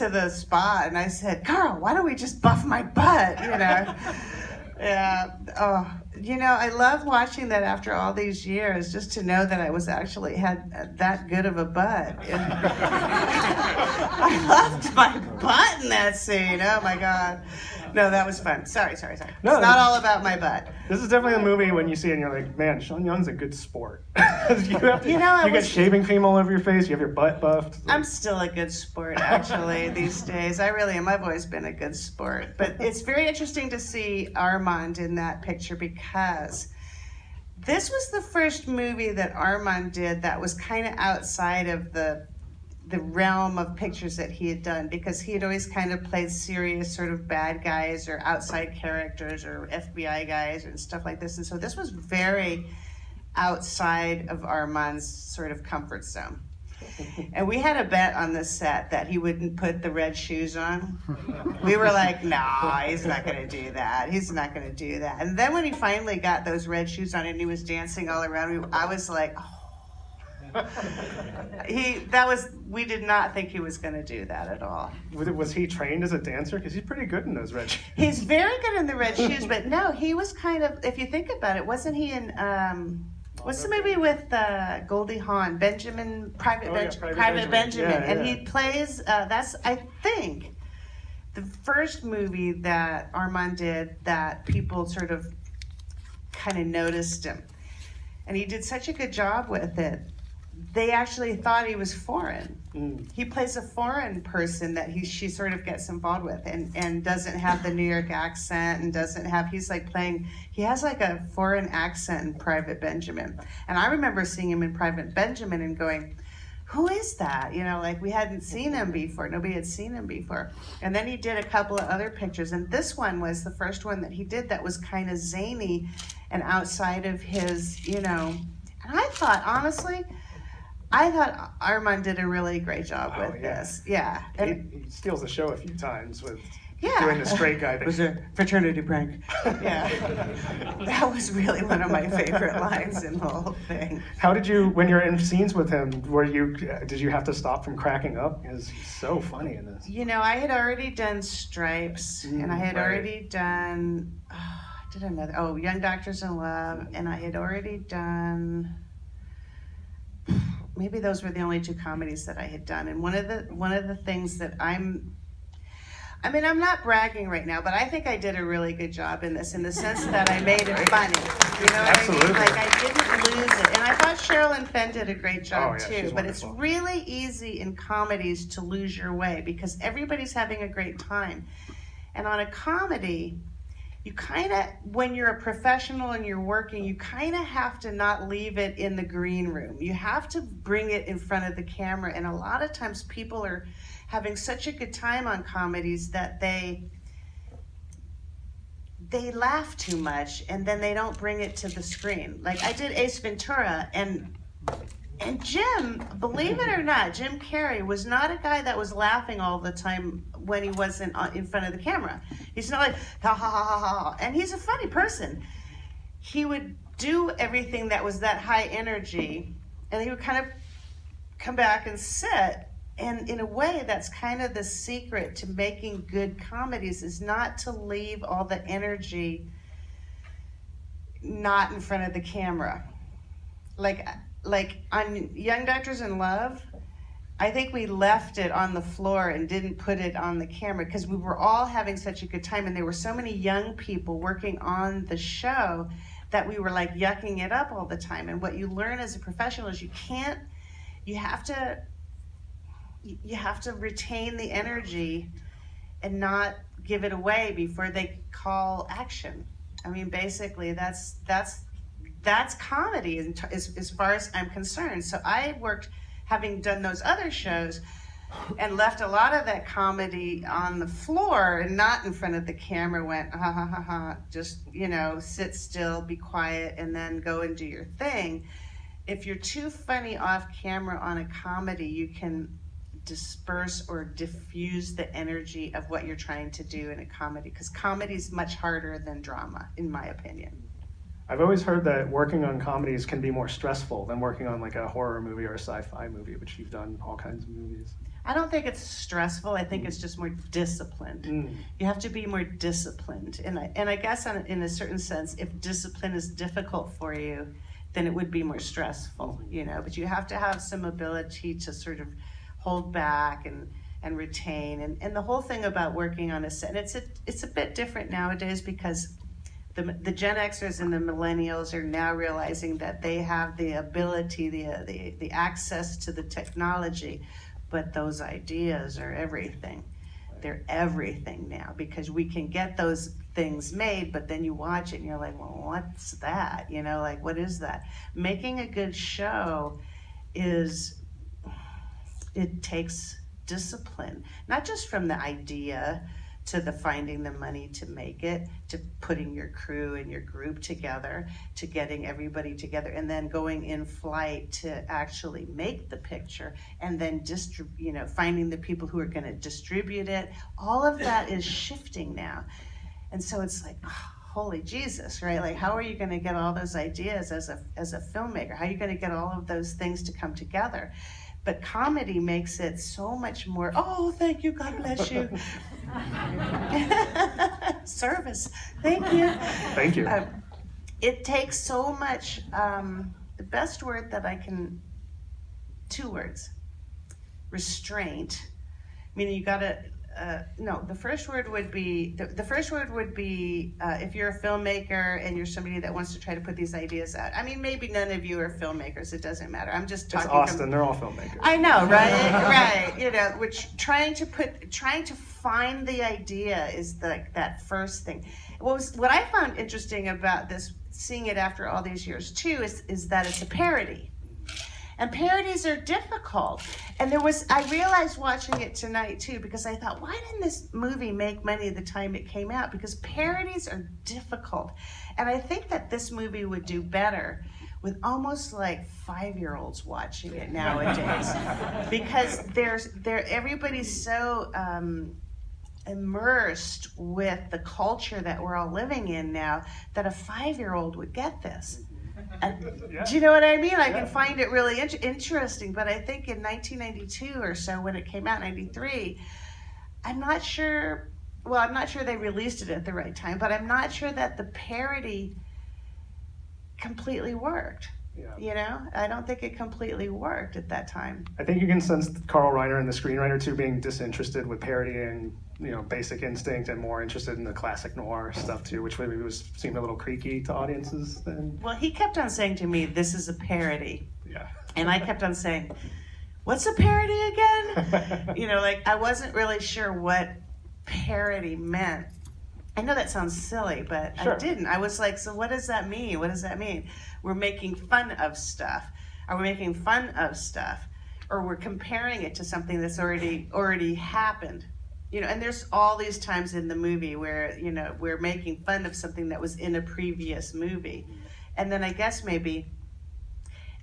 to the spa and I said, Carl, why don't we just buff my butt, you know? Yeah. Oh, you know, I love watching that after all these years, just to know that I was actually had that good of a butt. And I loved my butt in that scene. Oh my God. No, that was fun. Sorry. No, it's not all about my butt. This is definitely a movie when you see it and you're like, man, Sean Young's a good sport. You get shaving cream all over your face, you have your butt buffed. I'm still a good sport, actually, these days. I really am. I've always been a good sport. But it's very interesting to see Armand in that picture because this was the first movie that Armand did that was kind of outside of the realm of pictures that he had done, because he had always kind of played serious sort of bad guys or outside characters or FBI guys and stuff like this. And so this was very outside of Armand's sort of comfort zone. And we had a bet on the set that he wouldn't put the red shoes on. We were like, no, he's not going to do that. He's not going to do that. And then when he finally got those red shoes on and he was dancing all around me, I was like, oh. We did not think he was going to do that at all. Was he trained as a dancer? Because he's pretty good in those red shoes. He's very good in the red shoes, but no, he was kind of, if you think about it, wasn't he in, what's the movie with Goldie Hawn, Private Benjamin, Yeah. And he plays, that's, I think, the first movie that Armand did that people sort of kind of noticed him. And he did such a good job with it. They actually thought he was foreign. He plays a foreign person that she sort of gets involved with and doesn't have the New York accent and he has like a foreign accent in Private Benjamin. And I remember seeing him in Private Benjamin and going, who is that? You know, like we hadn't seen him before. Nobody had seen him before. And then he did a couple of other pictures. And this one was the first one that he did that was kind of zany and outside of his, you know. And I thought, honestly, Armand did a really great job with this. Yeah. And he steals the show a few times with doing the straight guy thing. It was a fraternity prank. Yeah. That was really one of my favorite lines in the whole thing. How did you, when you're in scenes with him, did you have to stop from cracking up? Because he's so funny in this. You know, I had already done Stripes, and I had already done, Young Doctors in Love, and I had already done, maybe those were the only two comedies that I had done. And one of the things that I'm not bragging right now, but I think I did a really good job in this, in the sense that I made it funny. You know what I mean? Like, I didn't lose it. And I thought Sherilyn Fenn did a great job too. But it's really easy in comedies to lose your way because everybody's having a great time. And on a comedy, you kind of, when you're a professional and you're working, you kind of have to not leave it in the green room. You have to bring it in front of the camera. And a lot of times people are having such a good time on comedies that they laugh too much and then they don't bring it to the screen. Like I did Ace Ventura, and Jim, believe it or not, Jim Carrey was not a guy that was laughing all the time when he wasn't in front of the camera. He's not like, ha ha ha ha ha, and he's a funny person. He would do everything that was that high energy, and he would kind of come back and sit. And in a way, that's kind of the secret to making good comedies, is not to leave all the energy not in front of the camera. Like on Young Doctors in Love, I think we left it on the floor and didn't put it on the camera because we were all having such a good time, and there were so many young people working on the show that we were like yucking it up all the time. And what you learn as a professional is you have to retain the energy and not give it away before they call action. I mean, basically, that's comedy as far as I'm concerned. So I worked, having done those other shows, and left a lot of that comedy on the floor and not in front of the camera, went, ha ha ha ha, just, sit still, be quiet, and then go and do your thing. If you're too funny off camera on a comedy, you can disperse or diffuse the energy of what you're trying to do in a comedy, because comedy is much harder than drama, in my opinion. I've always heard that working on comedies can be more stressful than working on like a horror movie or a sci-fi movie, which you've done all kinds of movies. I don't think it's stressful. I think it's just more disciplined. You have to be more disciplined. And I guess in a certain sense, if discipline is difficult for you, then it would be more stressful, you know. But you have to have some ability to sort of hold back and retain. And the whole thing about working on a set, and it's a bit different nowadays because the Gen Xers and the millennials are now realizing that they have the ability, the access to the technology, but those ideas are everything. They're everything now because we can get those things made, but then you watch it and you're like, well, what's that? You know, like, what is that? Making a good show it takes discipline, not just from the idea to the finding the money to make it, to putting your crew and your group together, to getting everybody together, and then going in flight to actually make the picture, and then finding the people who are going to distribute it. All of that is shifting now, and so it's like, oh, holy Jesus, right? Like, how are you going to get all those ideas as a filmmaker? How are you going to get all of those things to come together? But comedy makes it so much more, oh, thank you, God bless you. Service, thank you. Thank you. It takes so much, the best word that I can, 2 words, restraint. Meaning you gotta, the first word would be, if you're a filmmaker and you're somebody that wants to try to put these ideas out. I mean, maybe none of you are filmmakers, it doesn't matter. I'm just talking. It's Austin, they're all filmmakers. I know, right? Right. You know, which trying to find the idea is that first thing. What I found interesting about this, seeing it after all these years too, is that it's a parody. And parodies are difficult. And I realized watching it tonight too, because I thought, why didn't this movie make money the time it came out? Because parodies are difficult. And I think that this movie would do better with almost like 5-year-olds watching it nowadays. Because everybody's so immersed with the culture that we're all living in now that a 5-year-old would get this. Yeah. Do you know what I mean? I can find it really interesting, but I think in 1992 or so, when it came out, 93, I'm not sure they released it at the right time, but I'm not sure that the parody completely worked. Yeah. You know, I don't think it completely worked at that time. I think you can sense Carl Reiner and the screenwriter too being disinterested with parodying, Basic Instinct, and more interested in the classic noir stuff too, which maybe seemed a little creaky to audiences then. Well, he kept on saying to me, "This is a parody." Yeah. And I kept on saying, "What's a parody again?" I wasn't really sure what parody meant. I know that sounds silly, but sure. I didn't. I was like, so what does that mean? What does that mean? We're making fun of stuff. Are we making fun of stuff? Or we're comparing it to something that's already happened. And there's all these times in the movie where, we're making fun of something that was in a previous movie. And then I guess maybe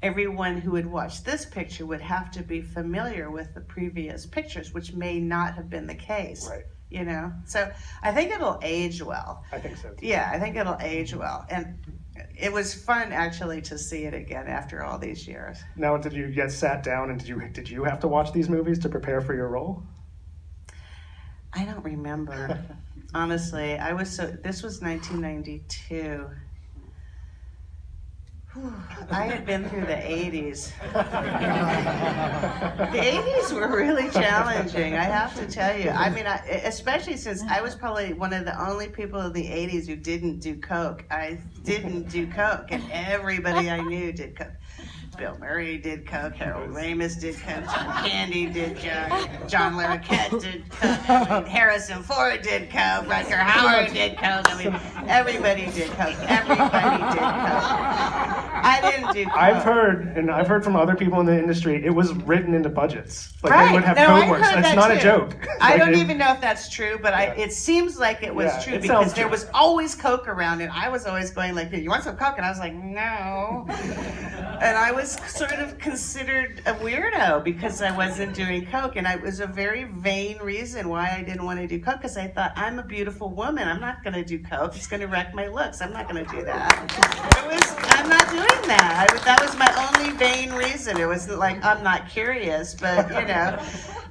everyone who would watch this picture would have to be familiar with the previous pictures, which may not have been the case. Right. So I think it'll age well. I think so too. Yeah, I think it'll age well. And it was fun actually to see it again after all these years. Now, did you get sat down and did you have to watch these movies to prepare for your role? I don't remember. Honestly, this was 1992. I had been through the 80s. The 80s were really challenging, I have to tell you. I mean, especially since I was probably one of the only people in the 80s who didn't do coke. I didn't do coke, and everybody I knew did coke. Bill Murray did coke, Harold Ramis did coke, John Candy did coke, John Larroquette did coke, Harrison Ford did coke, Rutger Hauer did coke. I mean, everybody did coke. Everybody did coke. I didn't do coke. I've heard from other people in the industry, it was written into budgets. Like right. They would have no, code I words. heard It's that not too. a joke. I don't even know if that's true, but it seems like it was true because there was always coke around, and I was always going like, "You want some coke?" And I was like, "No." And I was sort of considered a weirdo because I wasn't doing coke, and it was a very vain reason why I didn't want to do coke, because I thought, I'm a beautiful woman, I'm not going to do coke, it's going to wreck my looks, I'm not going to do that. I'm not doing that. That was my only vain reason. It wasn't like I'm not curious, but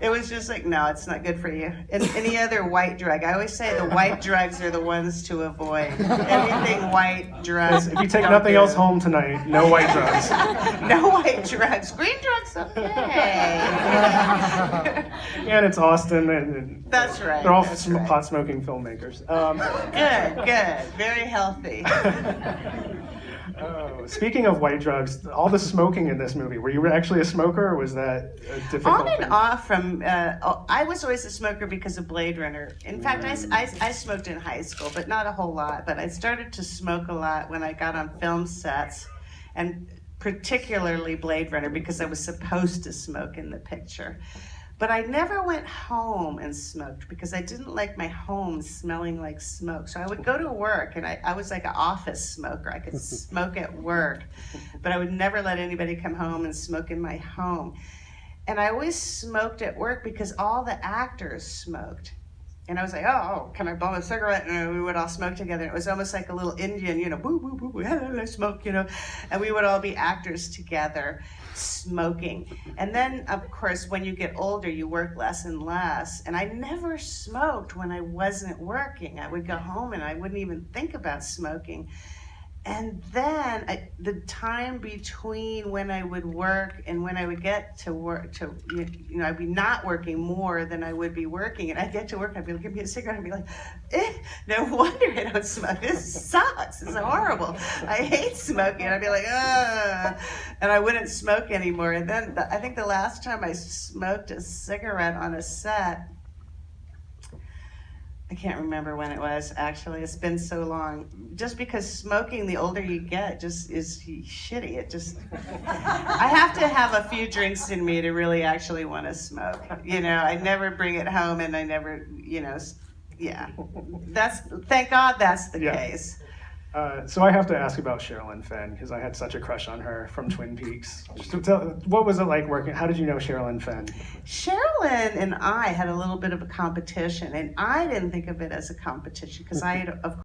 It was just like, no, it's not good for you. And any other white drug. I always say the white drugs are the ones to avoid. Anything white drugs. If you take nothing else home tonight, no white drugs. No white drugs. Green drugs, okay. And it's Austin, and That's right. they're all that's right. pot smoking filmmakers. Good. Very healthy. Oh, speaking of white drugs, all the smoking in this movie, were you actually a smoker, or was that a difficult On and thing? off from, I was always a smoker because of Blade Runner. In fact, I smoked in high school, but not a whole lot. But I started to smoke a lot when I got on film sets, and particularly Blade Runner because I was supposed to smoke in the picture. But I never went home and smoked because I didn't like my home smelling like smoke. So I would go to work, and I was like an office smoker. I could smoke at work, but I would never let anybody come home and smoke in my home. And I always smoked at work because all the actors smoked. And I was like, oh, can I bum a cigarette? And we would all smoke together. It was almost like a little Indian, boo, boo, boo, boo, I smoke, And we would all be actors together smoking. And then, of course, when you get older, you work less and less. And I never smoked when I wasn't working. I would go home and I wouldn't even think about smoking. And then the time between when I would work and when I would get to work, I'd be not working more than I would be working. And I'd get to work, and I'd be like, give me a cigarette. I'd be like, no wonder I don't smoke. This sucks. It's horrible. I hate smoking. And I'd be like, ugh. And I wouldn't smoke anymore. And then I think the last time I smoked a cigarette on a set, I can't remember when it was, actually. It's been so long. Just because smoking, the older you get, just is shitty. It just, I have to have a few drinks in me to really actually want to smoke. I never bring it home, and I never, yeah. Thank God that's the case. So I have to ask about Sherilyn Fenn, because I had such a crush on her from Twin Peaks. What was it like working? How did you know Sherilyn Fenn? Sherilyn and I had a little bit of a competition, and I didn't think of it as a competition because I had, of